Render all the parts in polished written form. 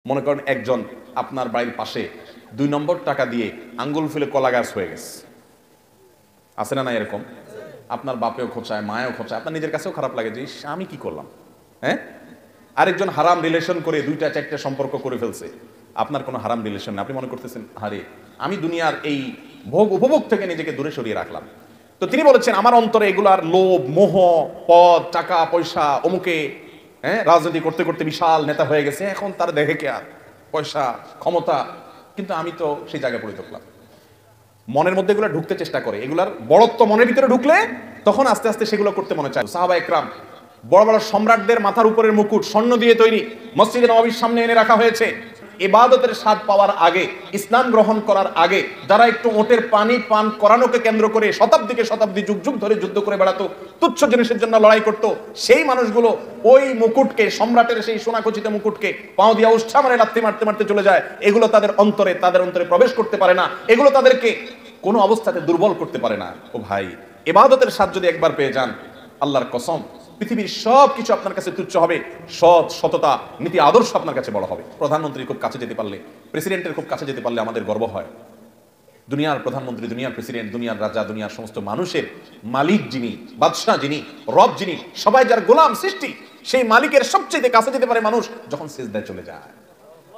মনে করেন একজন আপনার বাড়ির পাশে ২ নম্বর টাকা দিয়ে আঙ্গুল ফুলে কলা গাছ হয়ে গেছে, আছে না? না এরকম আপনার বাপেও খোঁচায়, মায়েও খোঁচায়, আপনার নিজের কাছেও খারাপ লাগে যে আমি কি করলাম। হ্যাঁ, আরেকজন হারাম রিলেশন করে ২টা ৪টা সম্পর্ক করে ফেলছে, আপনার কোনো হারাম রিলেশন না, আপনি মনে করতেছেন আরে আমি দুনিয়ার এই ভোগ উপভোগ থেকে নিজেকে দূরে সরিয়ে রাখলাম। তো তিনি বলেছেন আমার অন্তরে এগুলার লোভ, মোহ, পদ, টাকা পয়সা, অমুকে রাজনীতি করতে করতে বিশাল নেতা হয়ে গেছে, এখন তার দেখে কে আর পয়সা ক্ষমতা, কিন্তু আমি তো সেই জায়গায় পড়ে থাকলাম। মনের মধ্যে এগুলো ঢুকতে চেষ্টা করে, এগুলার বড়ত্ব মনের ভিতরে ঢুকলে তখন আস্তে আস্তে সেগুলো করতে মনে চায়। সাহাবা একরাম বড় বড় সম্রাটদের মাথার উপরের মুকুট স্বর্ণ দিয়ে তৈরি মসজিদে নববীর সামনে এনে রাখা হয়েছে। ইবাদতের স্বাদ পাওয়ার আগে, ইসলাম গ্রহণ করার আগে যারা একটু ওটের পানি পান করানোকে কেন্দ্র করে শতাব্দীকে শতাব্দী যুগ যুগ ধরে যুদ্ধ করে বেড়াতো, তুচ্ছ জিনিসের জন্য লড়াই করত, সেই মানুষগুলো ওই মুকুটকে, সম্রাটের সেই সোনাখচিত মুকুটকে পাও দিয়া উষ্ঠা মারে লাথি মারতে মারতে চলে যায়। এগুলো তাদের অন্তরে প্রবেশ করতে পারে না, এগুলো তাদেরকে কোনো অবস্থাতে দুর্বল করতে পারে না। ও ভাই, ইবাদতের স্বাদ যদি একবার পেয়ে যান, আল্লাহর কসম পৃথিবীর সব কিছু আপনার কাছে তুচ্ছ হবে, সৎ, সততা, নীতি, আদর্শ আপনার কাছে বড় হবে। প্রধানমন্ত্রীর খুব কাছে যেতে পারলে, প্রেসিডেন্টের খুব কাছে যেতে পারলে আমাদের গর্ব হয়। দুনিয়ার প্রধানমন্ত্রী, দুনিয়ার প্রেসিডেন্ট, দুনিয়ার রাজা, দুনিয়ার সমস্ত মানুষের মালিক যিনি, বাদশাহ যিনি, রব যিনি, সবাই যার গোলাম সৃষ্টি, সেই মালিকের সবচেয়ে কাছে যেতে পারে মানুষ যখন সিজদায় চলে যায়।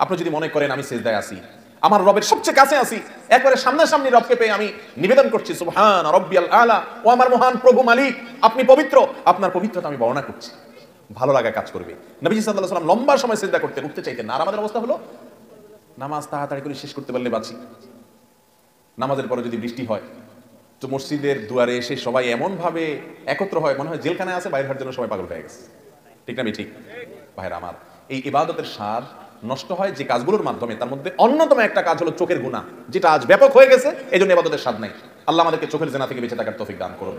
আপনি যদি মনে করেন আমি সিজদায় আছি, আমার রবের সবচেয়ে কাছে আছি, একবারে সামনাসামনি রবকে পেয়ে আমি নিবেদন করছি সুবহান রাব্বিয়াল আলা, ও আমার মহান প্রভু মালিক, আপনি পবিত্র, আপনার পবিত্রতা আমি বর্ণনা করছি, ভালো লাগা কাজ করবে। নবীজি সাল্লাল্লাহু আলাইহি ওয়াসাল্লাম লম্বা সময় সিজদা করতেন, উঠতে চাইতেন না। আর আমাদের অবস্থা হলো নামাজ তাড়াতাড়ি করে শেষ করতে পারলে বাঁচি। নামাজের পরে যদি বৃষ্টি হয় তো মসজিদের দুয়ারে এসে সবাই এমন ভাবে একত্র হয়, মনে হয় জেলখানায় আছে, বাইরে হওয়ার জন্য সবাই পাগল হয়ে গেছে। ঠিক না? ঠিক ভাইরা আমার, এই ইবাদতের স্বাদ নষ্ট হয় যে কাজগুলোর মাধ্যমে, তার মধ্যে অন্যতম একটা কাজ হলো চোখের গুনাহ, যেটা আজ ব্যাপক হয়ে গেছে, এই জন্য ইবাদতের স্বাদ নাই। আল্লাহ আমাদেরকে চোখের জেনা থেকে বেঁচে থাকার তৌফিক দান করুন।